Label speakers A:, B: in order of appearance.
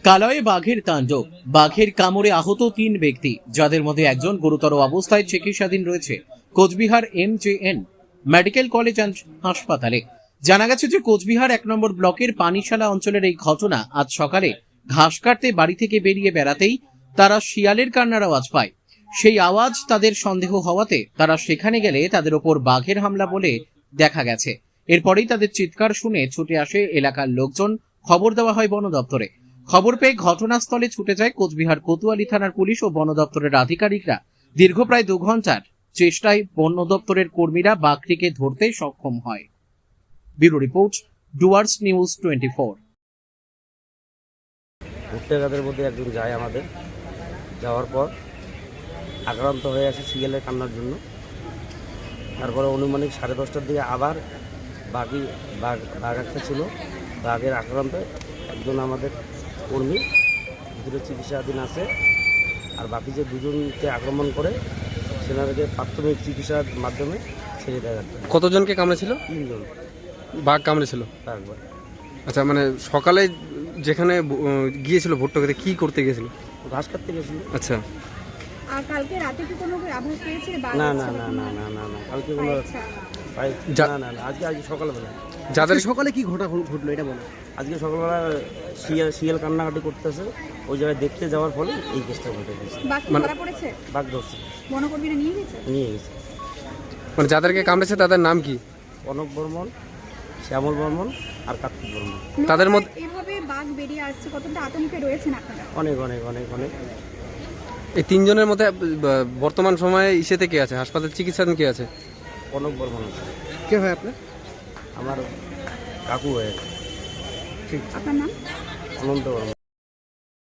A: কালয়ে বাঘের তাণ্ডব। বাঘের কামড়ে আহত 3 ব্যক্তি, যাদের মধ্যে একজন গুরুতর অবস্থায় চিকিৎসাধীন রয়েছে Cooch Behar MJN medical college and হাসপাতালে। জানা গেছে যে কোচবিহার 1 নম্বর ব্লকের পানিশালা অঞ্চলের এই ঘটনা। আজ সকালে ঘাস কাটতে বাড়ি থেকে বেরিয়ে বেড়াতেই তারা শিয়ালের কান্নার আওয়াজ পায়। সেই আওয়াজ তাদের সন্দেহ হওয়াতে তারা সেখানে গেলে তাদের ওপর বাঘের হামলা বলে দেখা গেছে। এরপরেই তাদের চিৎকার শুনে ছুটে আসে এলাকার লোকজন। খবর দেওয়া হয় বন দপ্তরে। খবর পেয়ে ঘটনাস্থলে ছুটে যায় কোচবিহার কোতোয়ালি থানার পুলিশ ও বন দপ্তরের আধিকারিকরা। দীর্ঘ প্রায় 2 ঘন্টার চেষ্টায় বন দপ্তরের কর্মীরা বাঘটিকে ধরতে সক্ষম হয়। Bureau report, Dooars news 24।
B: ভুট্টেগাদের মধ্যে একজন যায়, আমাদের যাওয়ার পর আক্রান্ত হয়ে আসে শিয়ালের কান্নার জন্য। তারপরে অনুমানিক 10:30টার দিকে আবার বাঘ একটা ছিল, বাঘের আক্রান্ত একজন আমাদের কর্মী ভিতরে চিকিৎসাধীন আছে। আর বাকি যে দুজনকে আক্রমণ করে সেনাদেরকে প্রাথমিক চিকিৎসার মাধ্যমে ছেড়ে দেওয়া যাচ্ছে।
C: কতজনকে কামড়েছিল?
B: 3 জন
C: বাঘ কামড়েছিল।
B: একবার।
C: আচ্ছা, মানে সকালে যেখানে গিয়েছিল ভুট্টো খেতে, কি করতে গিয়েছিল?
B: ঘাস কাটতে গেছিল।
C: আচ্ছা,
D: আর কালকে রাতে কি কোনো আভাস পেয়েছে?
B: না না না না না না না কালকে কোনো না না না আজকে সকালবেলা।
C: যাদের
E: সকালে কি ঘটলো এটা বলো।
B: আজকে সকালবেলা শিয়াল কান্নাকাটি করতেছে, ওই জায়গায় দেখতে যাওয়ার ফলে এই কেসটা ঘটে গেছে।
D: বাঘ ধরা পড়েছে?
B: বাঘ ধরছে,
D: বনকর্মীরা নিয়ে গেছে।
C: মানে যাদেরকে কামড়েছে তাদের নাম কি?
B: কনক বর্মন, শ্যামল বর্মন আর কার্তিক বর্মন।
C: তাদের মধ্যে
D: এভাবে বাঘ বেরিয়ে আসছে, কতটা আতঙ্কে রয়েছেন আপনারা?
B: অনেক অনেক অনেক অনেক।
C: এই 3 জনের মধ্যে বর্তমান সময়ে ইসেতে কে আছে, হাসপাতালে চিকিৎসাধীন কে আছে?
B: কনক বর্মন আছে।
E: কে হয় আপনার?
B: আমার কাকু হয়ে।
D: আপনার নাম?
B: অনন্ত বর্মন।